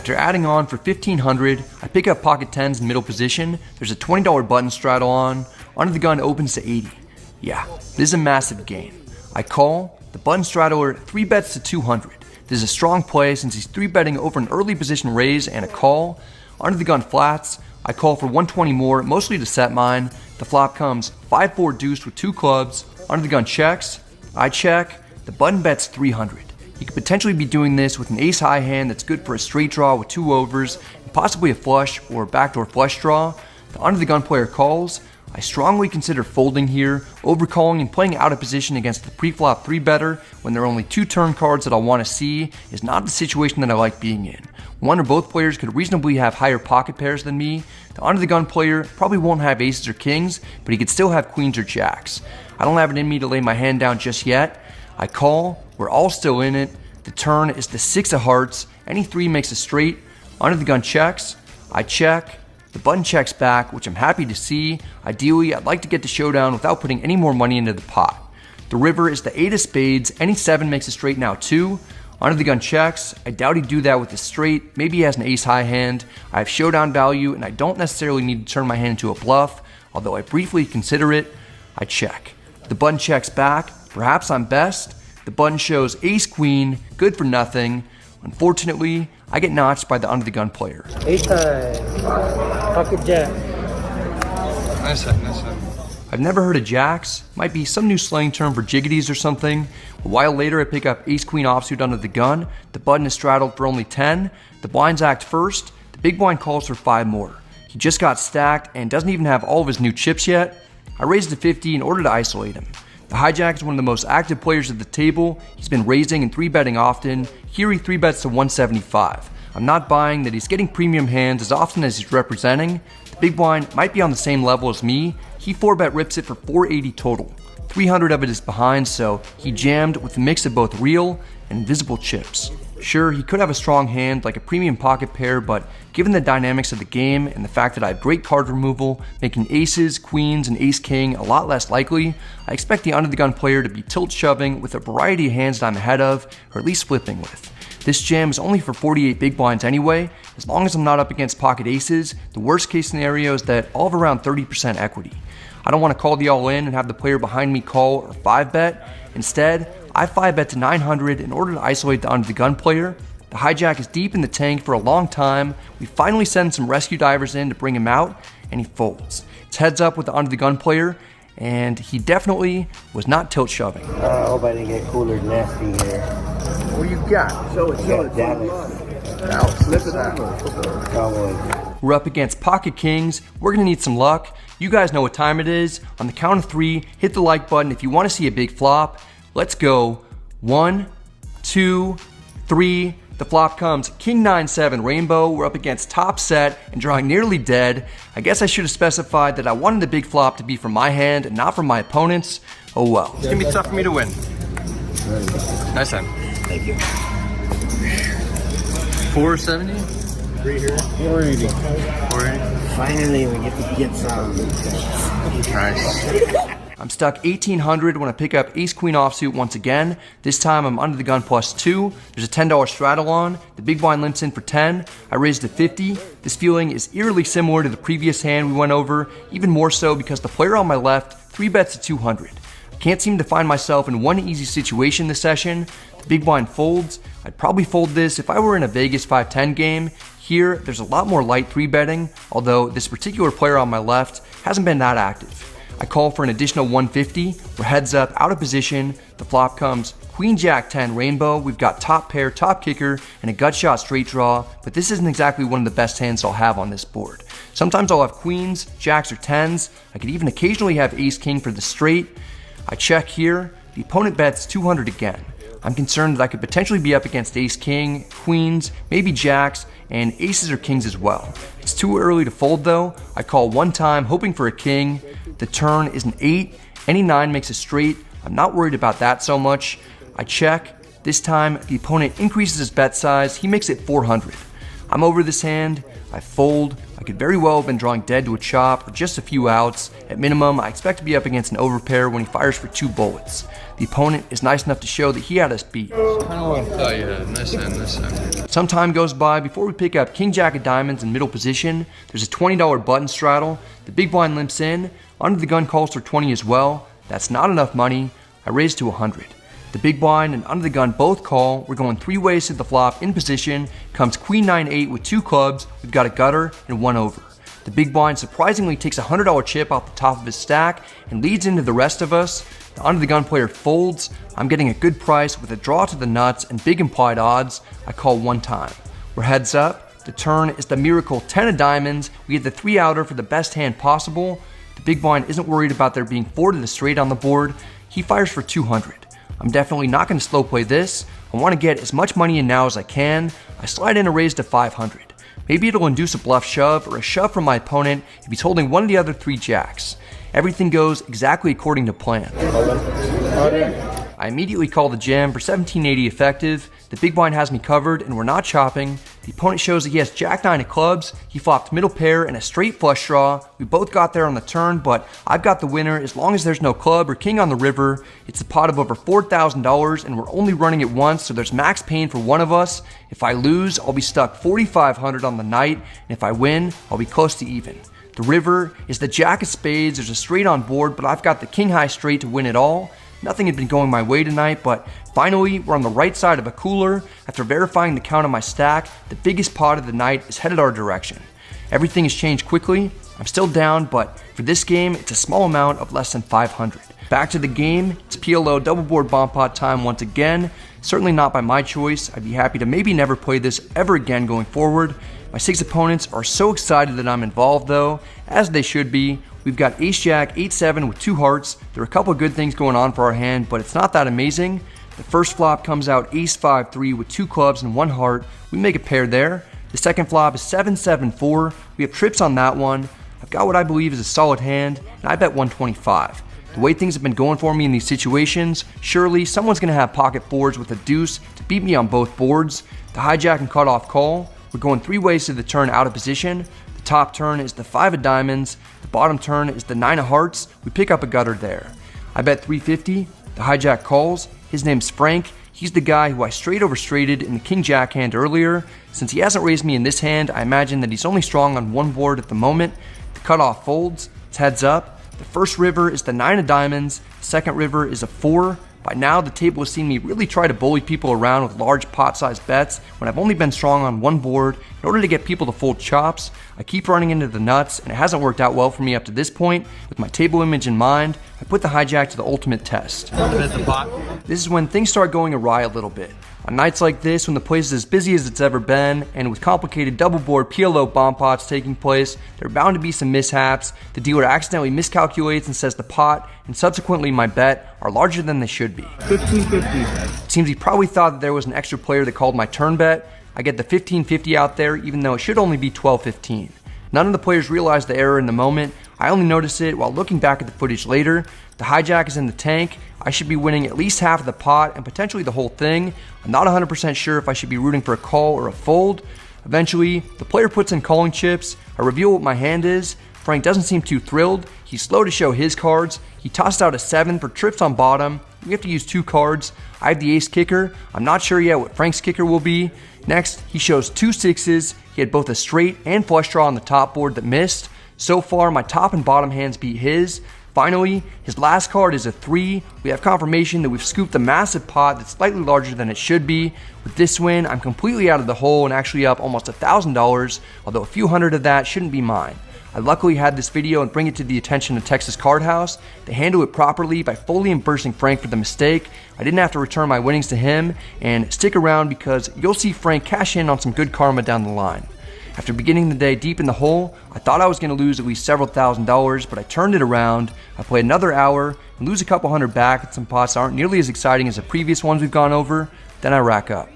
After adding on for 1500, I pick up pocket 10s in middle position. There's a $20 button straddle on. Under the gun opens to 80. Yeah, this is a massive game. I call. The button straddler 3-bets to 200. This is a strong play since he's 3-betting over an early position raise and a call. Under the gun flats. I call for 120 more, mostly to set mine. The flop comes 5-4 deuce with 2 clubs. Under the gun checks. I check. The button bets 300. He could potentially be doing this with an ace-high hand that's good for a straight draw with 2 overs, and possibly a flush or a backdoor flush draw. The under the gun player calls. I strongly consider folding here. Overcalling and playing out of position against the pre-flop 3-better when there are only 2 turn cards that I want to see is not the situation that I like being in. One or both players could reasonably have higher pocket pairs than me. The under the gun player probably won't have aces or kings, but he could still have queens or jacks. I don't have it in me to lay my hand down just yet. I call. We're all still in it. The turn is the 6 of hearts. Any 3 makes a straight. Under the gun checks. I check. The button checks back, which I'm happy to see. Ideally, I'd like to get the showdown without putting any more money into the pot. The river is the 8 of spades. Any 7 makes a straight now too. Under the gun checks. I doubt he'd do that with a straight. Maybe he has an ace-high hand. I have showdown value, and I don't necessarily need to turn my hand into a bluff, although I briefly consider it. I check. The button checks back. Perhaps I'm best. The button shows ace-queen, good for nothing. Unfortunately, I get notched by the under the gun player. Ace high, pocket jack. Nice hit, nice hit. I've never heard of jacks. Might be some new slang term for jiggities or something. A while later, I pick up ace-queen offsuit under the gun. The button is straddled for only 10. The blinds act first. The big blind calls for 5 more. He just got stacked and doesn't even have all of his new chips yet. I raised to 50 in order to isolate him. The hijack is one of the most active players at the table. He's been raising and 3-betting often. Here he 3-bets to 175. I'm not buying that he's getting premium hands as often as he's representing. The big blind might be on the same level as me. He 4-bet rips it for 480 total. 300 of it is behind, so he jammed with a mix of both real and invisible chips. Sure, he could have a strong hand like a premium pocket pair, but given the dynamics of the game and the fact that I have great card removal, making aces, queens, and ace-king a lot less likely, I expect the under the gun player to be tilt-shoving with a variety of hands that I'm ahead of, or at least flipping with. This jam is only for 48 big blinds anyway. As long as I'm not up against pocket aces, the worst case scenario is that I'll have around 30% equity. I don't want to call the all-in and have the player behind me call or 5-bet. Instead, I 5-bet to 900 in order to isolate the under the gun player. The hijack is deep in the tank for a long time. We finally send some rescue divers in to bring him out, and he folds. It's heads up with the under the gun player, and he definitely was not tilt shoving. I hope I didn't get cooler than nasty here. What do you got? Show it. Now, slip it out. We're up against pocket kings. We're gonna need some luck. You guys know what time it is. On the count of 3, hit the like button if you want to see a big flop. Let's go. 1, 2, 3. The flop comes king 9-7 rainbow. We're up against top set and drawing nearly dead. I guess I should have specified that I wanted the big flop to be from my hand and not from my opponent's. Oh well. It's gonna be tough for me to win. Nice hand. Thank you. 470? 480. 480. Finally, we get to get some. Nice. I'm stuck 1800 when I pick up ace-queen offsuit once again. This time I'm under the gun plus 2. There's a $10 straddle on. The big blind limps in for 10. I raise to 50. This feeling is eerily similar to the previous hand we went over, even more so because the player on my left 3-bets to 200. I can't seem to find myself in one easy situation this session. The big blind folds. I'd probably fold this if I were in a Vegas 5-10 game. Here, there's a lot more light 3-betting, although this particular player on my left hasn't been that active. I call for an additional 150. We're heads up, out of position. The flop comes queen jack 10 rainbow. We've got top pair, top kicker, and a gut shot straight draw, but this isn't exactly one of the best hands I'll have on this board. Sometimes I'll have queens, jacks, or 10s. I could even occasionally have ace king for the straight. I check here. The opponent bets 200 again. I'm concerned that I could potentially be up against ace king, queens, maybe jacks, and aces or kings as well. It's too early to fold though. I call one time, hoping for a king. The turn is an 8. Any 9 makes a straight. I'm not worried about that so much. I check. This time, the opponent increases his bet size. He makes it 400. I'm over this hand. I fold. I could very well have been drawing dead to a chop or just a few outs. At minimum, I expect to be up against an overpair when he fires for 2 bullets. The opponent is nice enough to show that he had us beat. Some time goes by before we pick up King Jack of Diamonds in middle position. There's a $20 button straddle. The big blind limps in. Under the gun calls for 20 as well. That's not enough money. I raise to 100. The big blind and under the gun both call. We're going 3 ways to the flop in position. Comes Queen 9-8 with 2 clubs. We've got a gutter and 1 over. The big blind surprisingly takes a $100 chip off the top of his stack and leads into the rest of us. The under the gun player folds. I'm getting a good price with a draw to the nuts and big implied odds. I call 1 time. We're heads up. The turn is the miracle 10 of diamonds. We get the 3 outer for the best hand possible. The big blind isn't worried about there being 4 to the straight on the board. He fires for 200. I'm definitely not going to slow play this. I want to get as much money in now as I can. I slide in a raise to 500. Maybe it'll induce a bluff shove or a shove from my opponent if he's holding one of the other 3 jacks. Everything goes exactly according to plan. I immediately call the jam for 1780 effective. The big blind has me covered and we're not chopping. The opponent shows that he has Jack 9 of clubs. He flopped middle pair and a straight flush draw. We both got there on the turn, but I've got the winner as long as there's no club or king on the river. It's a pot of over $4,000 and we're only running it once, so there's max pain for one of us. If I lose, I'll be stuck 4,500 on the night, and if I win, I'll be close to even. The river is the jack of spades. There's a straight on board, but I've got the king high straight to win it all. Nothing had been going my way tonight, but finally we're on the right side of a cooler. After verifying the count of my stack, the biggest pot of the night is headed our direction. Everything has changed quickly. I'm still down, but for this game, it's a small amount of less than 500. Back to the game. It's PLO double board bomb pot time once again. Certainly not by my choice. I'd be happy to maybe never play this ever again going forward. My 6 opponents are so excited that I'm involved though, as they should be. We've got Ace-Jack, 8-7 with 2 hearts. There are a couple of good things going on for our hand, but it's not that amazing. The first flop comes out Ace-5-3 with 2 clubs and 1 heart. We make a pair there. The second flop is 7-7-4. We have trips on that one. I've got what I believe is a solid hand, and I bet 125. The way things have been going for me in these situations, surely someone's going to have pocket 4s with a deuce to beat me on both boards. The hijack and cutoff call. We're going 3 ways to the turn out of position. The top turn is the 5 of diamonds. The bottom turn is the 9 of hearts. We pick up a gutter there. I bet 350. The hijack calls. His name's Frank. He's the guy who I straight over straighted in the king jack hand earlier. Since he hasn't raised me in this hand, I imagine that he's only strong on one board at the moment. The cutoff folds. It's heads up. The first river is the 9 of diamonds. The second river is a 4. By now, the table has seen me really try to bully people around with large pot-sized bets when I've only been strong on one board in order to get people to fold chops. I keep running into the nuts, and it hasn't worked out well for me up to this point. With my table image in mind, I put the hijack to the ultimate test. This is when things start going awry a little bit. On nights like this, when the place is as busy as it's ever been, and with complicated double board PLO bomb pots taking place, there are bound to be some mishaps. The dealer accidentally miscalculates and says the pot, and subsequently my bet, are larger than they should be. 1550. It seems he probably thought that there was an extra player that called my turn bet. I get the 1550 out there, even though it should only be 1215. None of the players realize the error in the moment. I only notice it while looking back at the footage later. The hijack is in the tank. I should be winning at least half of the pot and potentially the whole thing. I'm not 100% sure if I should be rooting for a call or a fold. Eventually, the player puts in calling chips. I reveal what my hand is. Frank doesn't seem too thrilled. He's slow to show his cards. He tossed out a 7 for trips on bottom. We have to use 2 cards. I have the ace kicker. I'm not sure yet what Frank's kicker will be. Next, he shows 2 6s. He had both a straight and flush draw on the top board that missed. So far, my top and bottom hands beat his. Finally, his last card is a 3. We have confirmation that we've scooped a massive pot that's slightly larger than it should be. With this win, I'm completely out of the hole and actually up almost $1,000, although a few hundred of that shouldn't be mine. I luckily had this video and bring it to the attention of Texas Card House. They handle it properly by fully embarrassing Frank for the mistake. I didn't have to return my winnings to him, and stick around because you'll see Frank cash in on some good karma down the line. After beginning the day deep in the hole, I thought I was going to lose at least several $1,000s, but I turned it around. I played another hour and lose a couple hundred back at some pots that aren't nearly as exciting as the previous ones we've gone over. Then I rack up.